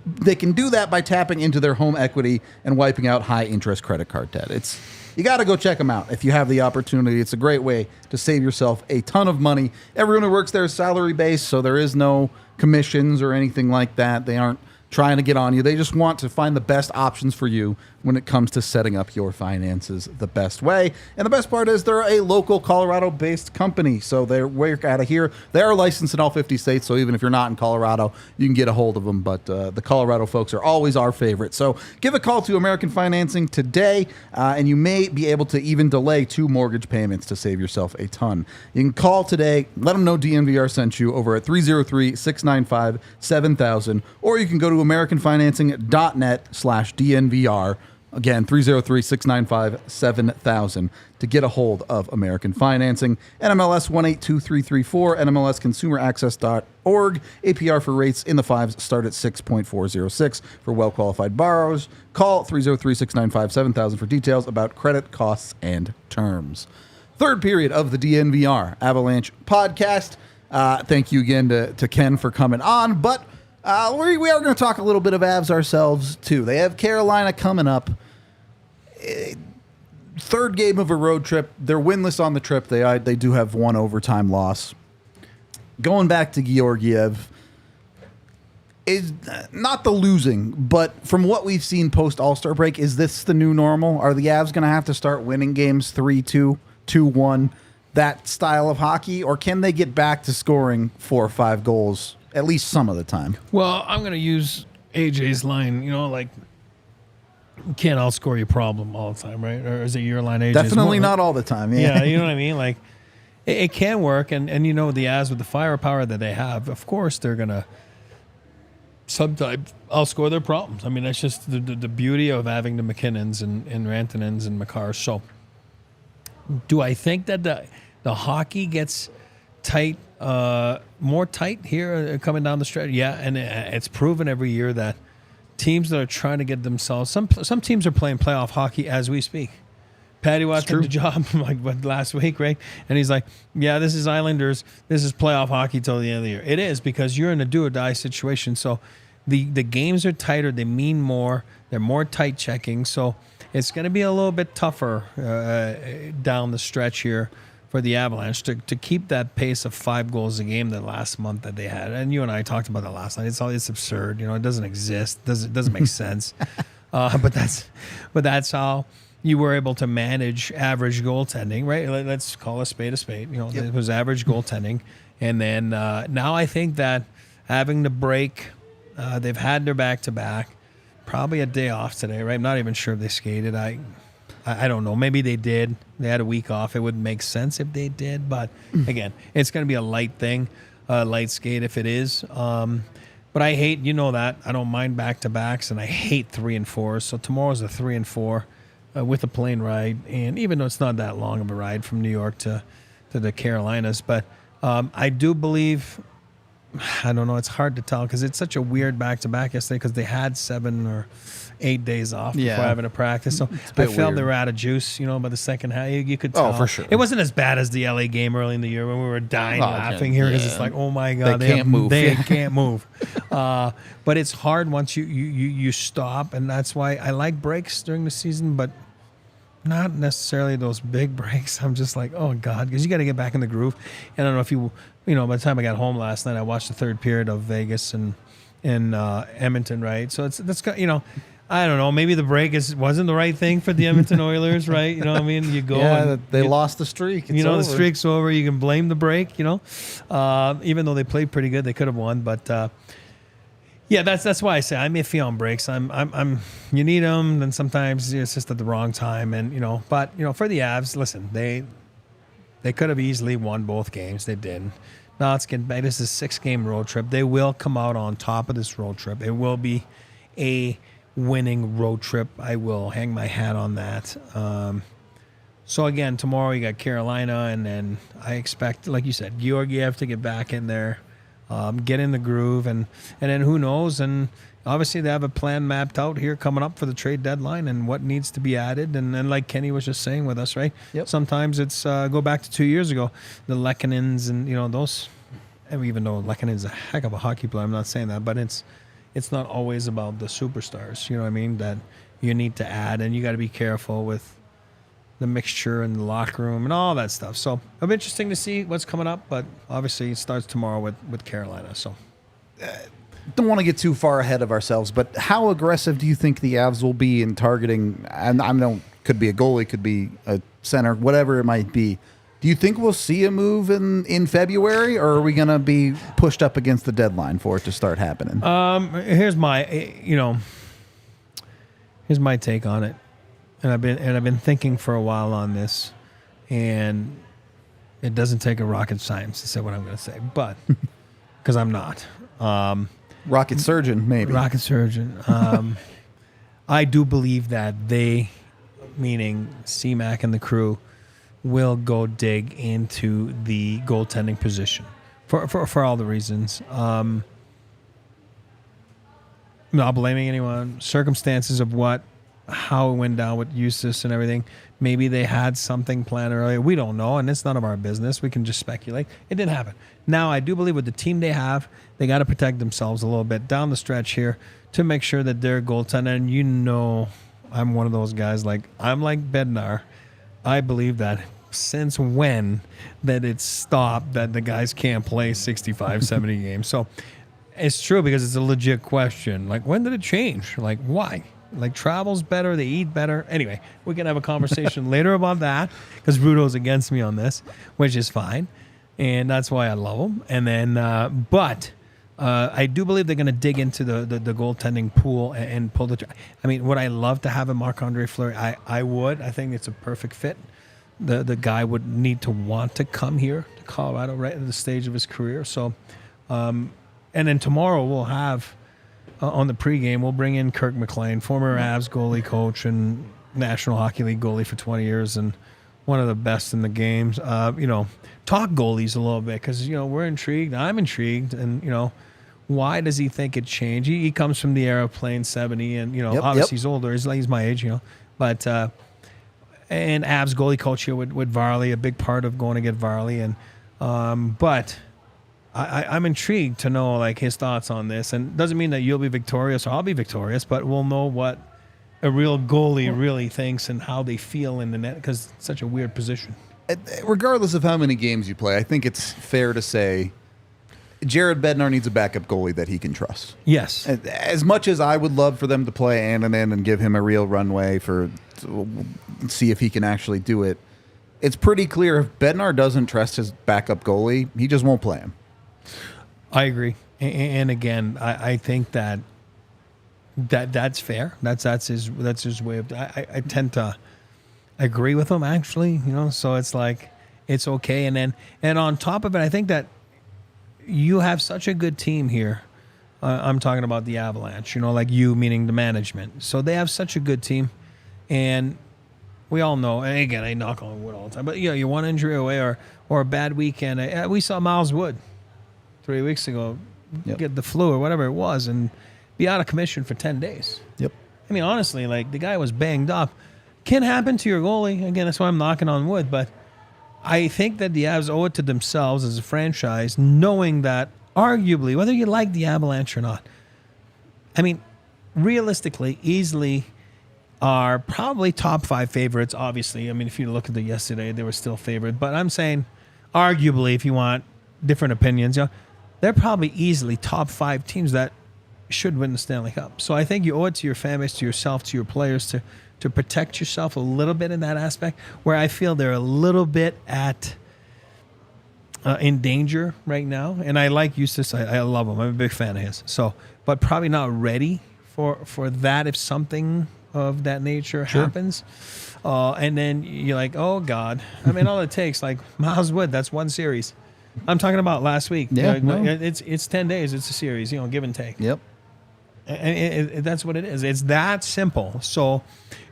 They can do that by tapping into their home equity and wiping out high-interest credit card debt. You got to go check them out if you have the opportunity. It's a great way to save yourself a ton of money. Everyone who works there is salary-based, so there is no commissions or anything like that. They aren't trying to get on you. They just want to find the best options for you when it comes to setting up your finances the best way. And the best part is they're a local Colorado-based company, so they work out of here. They are licensed in all 50 states, so even if you're not in Colorado, you can get a hold of them. But the Colorado folks are always our favorite. So give a call to American Financing today, and you may be able to even delay 2 mortgage payments to save yourself a ton. You can call today, let them know DNVR sent you over at 303-695-7000, or you can go to americanfinancing.net/DNVR. Again, 303-695-7000 to get a hold of American Financing. NMLS 182334, NMLSconsumeraccess.org. APR for rates in the 5s start at 6.406 for well-qualified borrowers. Call 303-695-7000 for details about credit costs and terms. Third period of the DNVR Avalanche Podcast. Thank you again to Ken for coming on, but We are going to talk a little bit of Avs ourselves, too. They have Carolina coming up. Third game of a road trip. They're winless on the trip. They do have one overtime loss. Going back to Georgiev, is not the losing, but from what we've seen post All-Star break, is this the new normal? Are the Avs going to have to start winning games 3-2, 2-1, that style of hockey, or can they get back to scoring 4 or 5 goals at least some of the time? Well, I'm going to use AJ's line, like, you can't outscore your problem all the time, right? Or is it your line, AJ? Definitely not all the time, yeah. You know what I mean? Like, it can work, and the Avs with the firepower that they have, of course, they're going to sometimes outscore their problems. I mean, that's just the beauty of having the McKinnons and Rantanens and Makar. So, do I think that the hockey gets tight, more tight here coming down the stretch? Yeah, and it's proven every year that teams that are trying to get themselves, some teams are playing playoff hockey as we speak. Patty Watt took the job last week, right? And he's like, yeah, this is Islanders. This is playoff hockey till the end of the year. It is, because you're in a do-or-die situation. So the games are tighter. They mean more. They're more tight checking. So it's going to be a little bit tougher down the stretch here for the Avalanche to keep that pace of 5 goals a game the last month that they had. And you and I talked about that last night. It's absurd. It doesn't exist. It doesn't make sense. But that's how you were able to manage average goaltending, right? Let's call a spade a spade. Yep. It was average goaltending. And then now I think that having the break, they've had their back-to-back, probably a day off today, right? I'm not even sure if they skated. I don't know. Maybe they did. They had a week off. It would make sense if they did. But, again, it's going to be a light thing, light skate if it is. But I hate, that. I don't mind back-to-backs, and I hate 3 and 4. So tomorrow's a 3 and 4. With a plane ride, and even though it's not that long of a ride from New York to the Carolinas, but I do believe, I don't know, it's hard to tell because it's such a weird back-to-back yesterday because they had 7 or 8 days off before having a practice, so I felt they were out of juice, by the second half. You could tell. Oh, for sure. It wasn't as bad as the LA game early in the year when we were dying laughing here because it's like, oh my God, they can't move. They can't move. But it's hard once you stop, and that's why I like breaks during the season, but not necessarily those big breaks. I'm just like, oh God, because you got to get back in the groove. And I don't know if by the time I got home last night, I watched the third period of Vegas and Edmonton, right? So that's I don't know. Maybe the break wasn't the right thing for the Edmonton Oilers, right? You know what I mean? You go, they lost the streak. It's over. The streak's over. You can blame the break. Even though they played pretty good, they could have won, but. Yeah, that's why I say I'm iffy on breaks. You need them, then sometimes it's just at the wrong time, and But for the Avs, listen, they could have easily won both games. They didn't. Now it's getting back. This is a 6-game road trip. They will come out on top of this road trip. It will be a winning road trip. I will hang my hat on that. So again, tomorrow you got Carolina, and then I expect, like you said, Georgiev to get back in there. Get in the groove, and then who knows? And obviously they have a plan mapped out here coming up for the trade deadline and what needs to be added. And then, like Kenny was just saying with us, right? Yep. Sometimes it's go back to 2 years ago, the Lekkonens and those. And even though Lekkonen's a heck of a hockey player, I'm not saying that, but it's not always about the superstars. You know what I mean? That you need to add, and you got to be careful with the mixture in the locker room and all that stuff. So it'll be interesting to see what's coming up, but obviously it starts tomorrow with Carolina. So don't want to get too far ahead of ourselves, but how aggressive do you think the Avs will be in targeting? And I know could be a goalie, could be a center, whatever it might be. Do you think we'll see a move in February, or are we going to be pushed up against the deadline for it to start happening? Here's my take on it. And I've been thinking for a while on this, and it doesn't take a rocket science to say what I'm going to say, but because I'm not rocket surgeon, maybe rocket surgeon. I do believe that they, meaning C-Mac and the crew, will go dig into the goaltending position for all the reasons. Not blaming anyone, circumstances of what how it went down with Eustace and everything. Maybe they had something planned earlier. We don't know, and it's none of our business. We can just speculate. It didn't happen. Now, I do believe with the team they have, they got to protect themselves a little bit down the stretch here to make sure that their goaltender, and you know I'm one of those guys, like I'm like Bednar. I believe that since when that it's stopped that the guys can't play 65, 70 games. So it's true because it's a legit question. Like, when did it change? Like, why? Like, travel's better, they eat better. Anyway, we can have a conversation later about that because Rudo's against me on this, which is fine. And that's why I love him. And then, but I do believe they're going to dig into the goaltending pool and pull the. I mean, would I love to have a Marc-Andre Fleury? I would. I think it's a perfect fit. The guy would need to want to come here to Colorado right at the stage of his career. So, and then tomorrow we'll have. On the pregame, we'll bring in Kirk McLean, former Avs goalie coach and National Hockey League goalie for 20 years and one of the best in the games. Talk goalies a little bit because, we're intrigued. I'm intrigued. And, why does he think it changed? He comes from the era of playing 70 and, obviously he's older. He's my age, But, and Avs goalie coach here with Varley, a big part of going to get Varley. And, but... I'm intrigued to know like his thoughts on this, and doesn't mean that you'll be victorious or I'll be victorious, but we'll know what a real goalie really thinks and how they feel in the net because it's such a weird position. Regardless of how many games you play, I think it's fair to say Jared Bednar needs a backup goalie that he can trust. Yes. As much as I would love for them to play Annunen and give him a real runway to see if he can actually do it, it's pretty clear if Bednar doesn't trust his backup goalie, he just won't play him. I agree, and again, I think that's fair. That's his way of. I tend to agree with him actually. So it's like it's okay, and on top of it, I think that you have such a good team here. I'm talking about the Avalanche. Like you meaning the management. So they have such a good team, and we all know. And again, I knock on wood all the time, but you're one injury away or a bad weekend. We saw Miles Wood 3 weeks ago get the flu or whatever it was and be out of commission for 10 days. Yep. I mean, honestly, like the guy was banged up. Can happen to your goalie. Again, that's why I'm knocking on wood. But I think that the Avs owe it to themselves as a franchise, knowing that arguably, whether you like the Avalanche or not, I mean, realistically, easily are probably top 5 favorites, obviously. I mean, if you look at the yesterday, they were still favored. But I'm saying, arguably, if you want different opinions, they're probably easily top 5 teams that should win the Stanley Cup. So I think you owe it to your fan base, to yourself, to your players to protect yourself a little bit in that aspect where I feel they're a little bit in danger right now. And I like Eustace. I love him. I'm a big fan of his. So, but probably not ready for that if something of that nature happens. And then you're like, oh, God. I mean, all it takes, like Miles Wood, that's one series. I'm talking about last week. Yeah, it's 10 days. It's a series, give and take. Yep. And that's what it is. It's that simple. So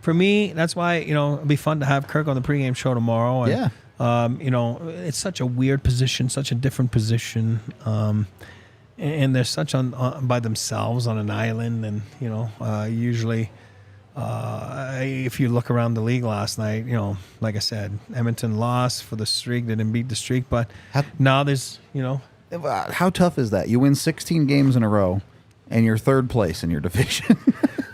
for me, that's why, it'll be fun to have Kirk on the pregame show tomorrow. And, it's such a weird position, such a different position. And they're such on by themselves on an island. And, usually if you look around the league last night, like I said, Edmonton lost for the streak. They didn't beat the streak. But now there's, How tough is that? You win 16 games in a row, and you're third place in your division.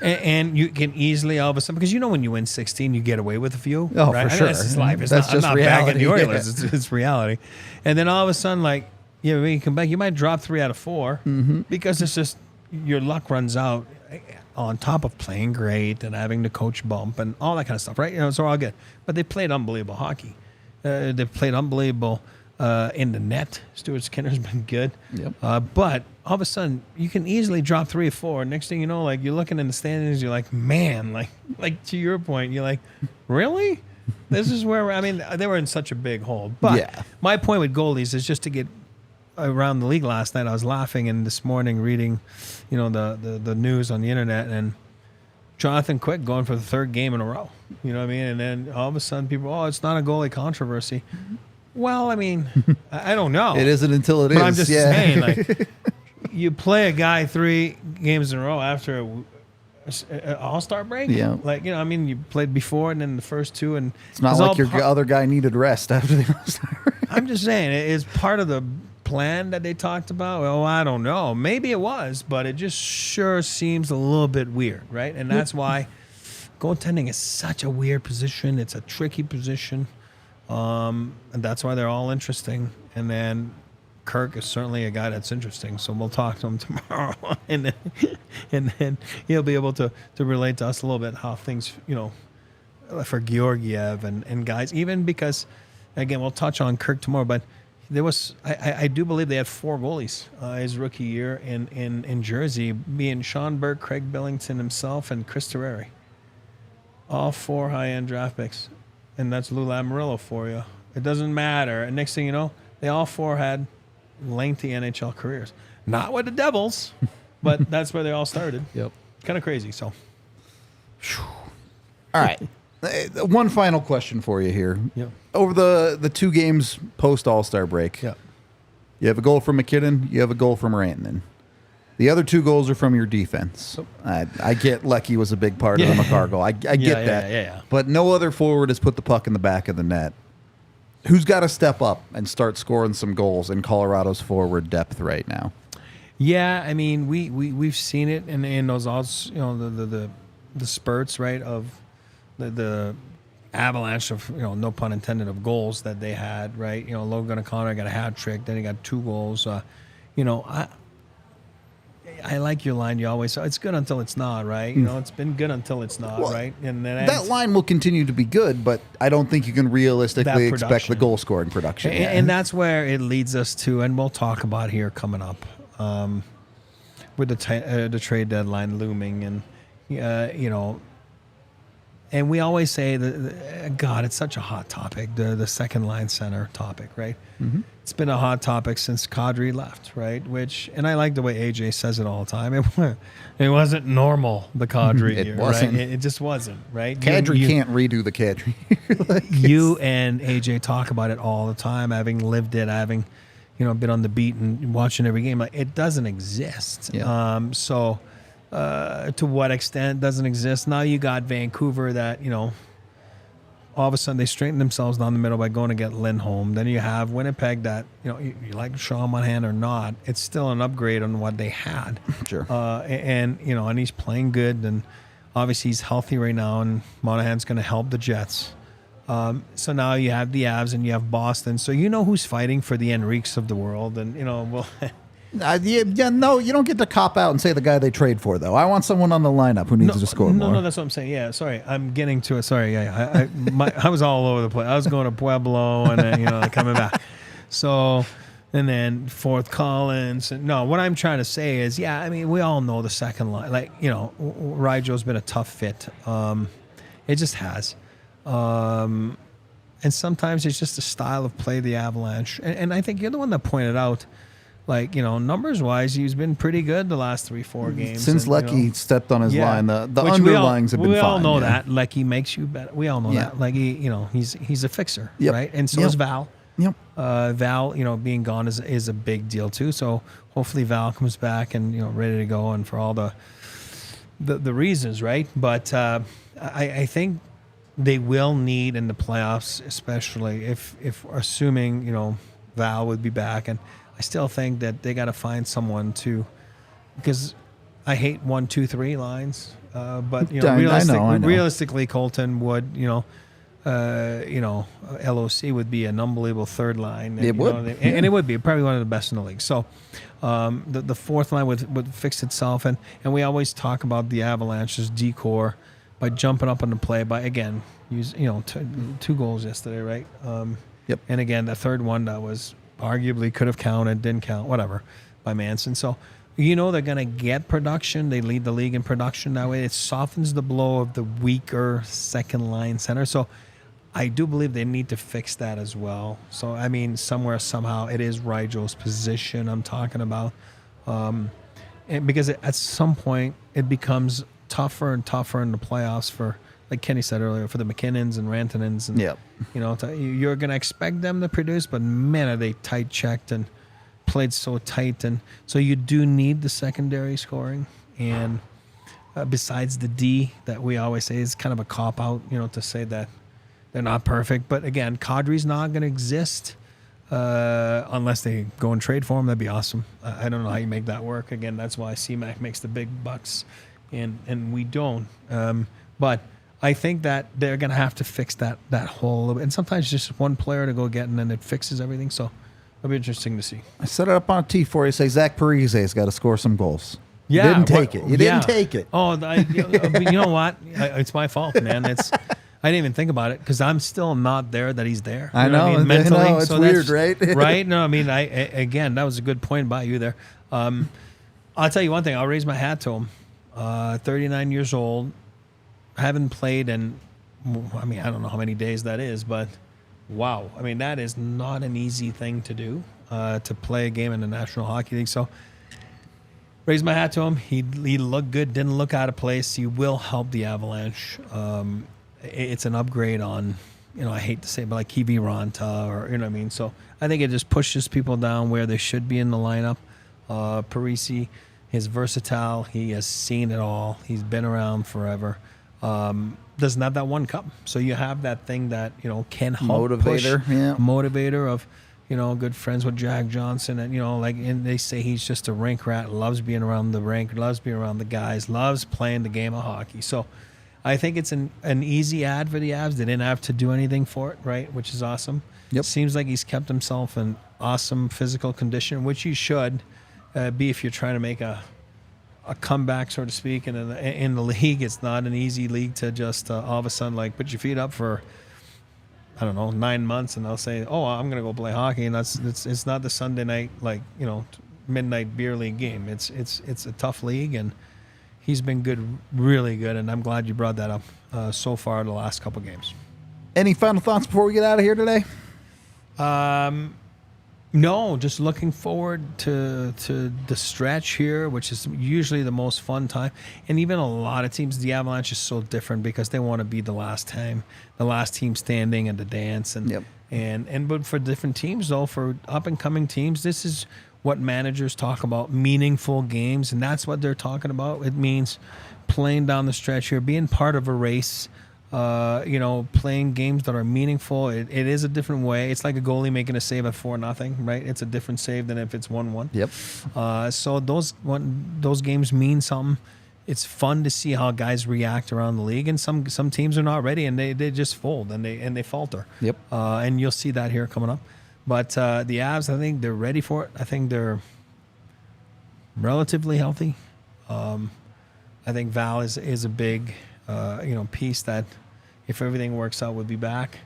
and you can easily all of a sudden, because when you win 16, you get away with a few. Oh, right? for sure. That's just life. That's just I'm not reality. bagging the Oilers. It's reality. And then all of a sudden, when you come back, you might drop 3 out of 4 because it's just your luck runs out on top of playing great and having the coach bump and all that kind of stuff, right? It's all good. But they played unbelievable hockey. They played unbelievable in the net. Stuart Skinner's been good. Yep. But all of a sudden, you can easily drop 3 or 4. Next thing you know, you're looking in the standings, you're like, man, like to your point, you're like, really? This is where, they were in such a big hole. But my point with goalies is just to get around the league last night. I was laughing, and this morning reading, the news on the internet, and Jonathan Quick going for the 3rd game in a row. You know what I mean? And then all of a sudden, people, it's not a goalie controversy. Well, I don't know. It isn't until it is. But I'm just saying, you play a guy 3 games in a row after All-Star break. Yeah. Like, I mean, you played before and then the first two, and It's not like your other guy needed rest after the All-Star break. I'm just saying, it's part of the plan that they talked about. Well, I don't know. Maybe it was, but it just sure seems a little bit weird, right? And that's why goaltending is such a weird position. It's a tricky position, and that's why they're all interesting. And then Kirk is certainly a guy that's interesting, so we'll talk to him tomorrow, and then he'll be able to relate to us a little bit how things, for Georgiev and guys, even because, again, we'll touch on Kirk tomorrow, but there was, I do believe they had 4 goalies his rookie year in Jersey, being Sean Burke, Craig Billington himself, and Chris Terreri. All 4 high-end draft picks, and that's Lou Lamoriello for you. It doesn't matter. And next thing you know, they all 4 had lengthy NHL careers. Not with the Devils, but that's where they all started. Yep. Kind of crazy, so. All right. One final question for you here. Yep. Over the 2 games post All-Star break, Yeah. you have a goal from McKinnon, you have a goal from Rantanen. The other 2 goals are from your defense. I get Lecky was a big part of the Makar goal. I get that. Yeah. But no other forward has put the puck in the back of the net. Who's got to step up and start scoring some goals in Colorado's forward depth right now? Yeah, I mean, we've seen it in those odds, the spurts, right, of the avalanche of, no pun intended, of goals that they had, right? Logan O'Connor got a hat trick, then he got 2 goals. I like your line. You always say it's good until it's not, right? It's been good until it's not, right? And then that line will continue to be good, but I don't think you can realistically expect the goal scoring production. And that's where it leads us to, and we'll talk about here coming up, with the trade deadline looming, and and we always say that, God, it's such a hot topic, the second line center topic, right? Mm-hmm. It's been a hot topic since Kadri left, right? And I like the way AJ says it all the time. It wasn't normal, the Kadri year, wasn't. right? It just wasn't, right? Kadri can't redo the Kadri. You and AJ talk about it all the time, having lived it, having, been on the beat and watching every game. Like, it doesn't exist. Yeah. To what extent doesn't exist? Now you got Vancouver that, all of a sudden they straighten themselves down the middle by going to get Lindholm. Then you have Winnipeg that, you like Sean Monahan or not, it's still an upgrade on what they had. Sure. And he's playing good, and obviously he's healthy right now, and Monahan's going to help the Jets. So now you have the Avs and you have Boston. So who's fighting for the Enriques of the world, and, well... no, you don't get to cop out and say the guy they trade for, though. I want someone on the lineup who needs to score more. No, that's what I'm saying. Yeah, sorry. I'm getting to it. Sorry. Yeah, I was all over the place. I was going to Pueblo and then, coming back. So, and then fourth Collins. No, what I'm trying to say is, we all know the second line. Like, Rijo's been a tough fit. It just has. And sometimes it's just the style of play of the Avalanche. And I think you're the one that pointed out, like, numbers-wise, he's been pretty good the last 3-4 games. Since Lecky stepped on his line, the underlings have been fine. We all know that. Lecky makes you better. We all know that. Like, he's a fixer, right? And so is Val. Yep. Val, being gone is a big deal, too. So hopefully Val comes back and, ready to go and for all the reasons, right? But I think they will need in the playoffs, especially if assuming, Val would be back, and I still think that they got to find someone because I hate 1, 2, 3 lines. But realistically, Colton would, LOC would be an unbelievable third line. And, and it would be probably one of the best in the league. So the fourth line would fix itself, and we always talk about the Avalanche's decor by jumping up on the play by again use 2 goals yesterday, right? Yep. And again, the third one that was arguably could have counted, didn't count, whatever, by Manson. So, they're going to get production. They lead the league in production that way. It softens the blow of the weaker second line center. So, I do believe they need to fix that as well. So, somehow, it is Rijo's position I'm talking about. And because at some point, it becomes tougher and tougher in the playoffs for, like Kenny said earlier, for the McKinnons and Rantanens. And, you're going to expect them to produce, but man, are they tight-checked and played so tight. And so you do need the secondary scoring. And besides the D that we always say is kind of a cop out, to say that they're not perfect. But again, Kadri's not going to exist unless they go and trade for him. That'd be awesome. I don't know how you make that work. Again, that's why CMAC makes the big bucks and we don't. But I think that they're going to have to fix that hole. And sometimes just one player to go get, and then it fixes everything. So it'll be interesting to see. I set it up on a tee for you. Say Zach Parise's got to score some goals. Yeah, you didn't take it. You didn't take it. Oh, you know what? It's my fault, man. I didn't even think about it because I'm still not there that he's there. I know. What I mean? Mentally, I know. It's weird, right? Right? No, I mean, again, that was a good point by you there. I'll tell you one thing. I'll raise my hat to him. 39 years old. Haven't played in, I don't know how many days that is, but wow. I mean, that is not an easy thing to do, to play a game in the National Hockey League. So raise my hat to him. He looked good, didn't look out of place. He will help the Avalanche. It's an upgrade on, I hate to say it, but like Kiwi Ranta or, what I mean? So I think it just pushes people down where they should be in the lineup. Parise is versatile. He has seen it all. He's been around forever. Doesn't have that one cup. So you have that thing that, can help motivator of, good friends with Jack Johnson and, and they say he's just a rink rat, loves being around the rink, loves being around the guys, loves playing the game of hockey. So I think it's an easy ad for the Avs. They didn't have to do anything for it, right? Which is awesome. Yep. Seems like he's kept himself in awesome physical condition, which he should be if you're trying to make a comeback, so to speak. And in the league, it's not an easy league to just all of a sudden put your feet up for, 9 months, and they'll say, "Oh, I'm going to go play hockey." And it's not the Sunday night midnight beer league game. It's a tough league, and he's been good, really good. And I'm glad you brought that up so far the last couple games. Any final thoughts before we get out of here today? No, just looking forward to the stretch here, which is usually the most fun time. And even a lot of teams, the Avalanche is so different because they want to be the last team standing at the dance. And but for different teams, though, for up and coming teams, this is what managers talk about, meaningful games, and that's what they're talking about. It means playing down the stretch here, being part of a race. Playing games that are meaningful. It is a different way. It's like a goalie making a save at 4-0, right? It's a different save than if it's 1-1. Yep. So those games mean something. It's fun to see how guys react around the league, and some teams are not ready and they just fold and they falter. Yep. And you'll see that here coming up. But the Avs, I think they're ready for it. I think they're relatively healthy. I think Val is a big piece that, if everything works out, would be back.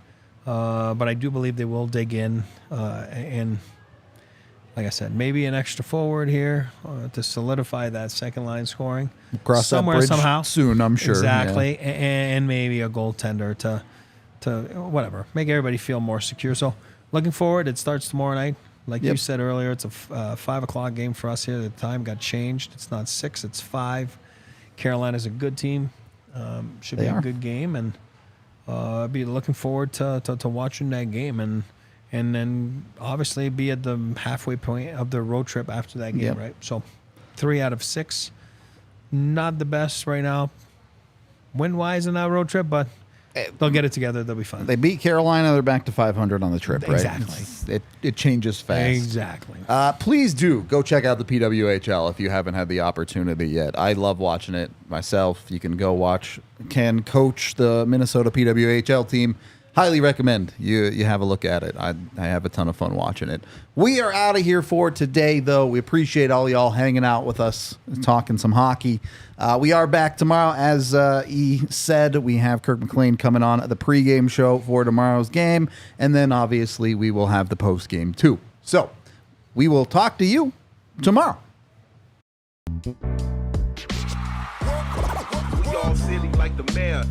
But I do believe they will dig in. And like I said, maybe an extra forward here to solidify that second line scoring. Cross somewhere, that bridge somehow. soon, I'm sure. Exactly. Yeah. And maybe a goaltender to whatever, make everybody feel more secure. So looking forward, it starts tomorrow night. Like you said earlier, it's a 5 o'clock game for us here. The time got changed. It's not 6, it's 5. Carolina's a good team. Should be a good game, and be looking forward to watching that game, and then obviously be at the halfway point of the road trip after that game, right? So 3 out of 6, not the best right now, win-wise in that road trip, but they'll get it together. They'll be fine. They beat Carolina. They're back to 500 on the trip, right? Exactly. It changes fast. Exactly. Please do go check out the PWHL if you haven't had the opportunity yet. I love watching it myself. You can go watch Ken coach the Minnesota PWHL team. Highly recommend you have a look at it. I have a ton of fun watching it. We are out of here for today, though. We appreciate all y'all hanging out with us, talking some hockey. We are back tomorrow. As E said, we have Kirk McLean coming on the pregame show for tomorrow's game. And then, obviously, we will have the postgame, too. So, we will talk to you tomorrow. We all silly like the mayor.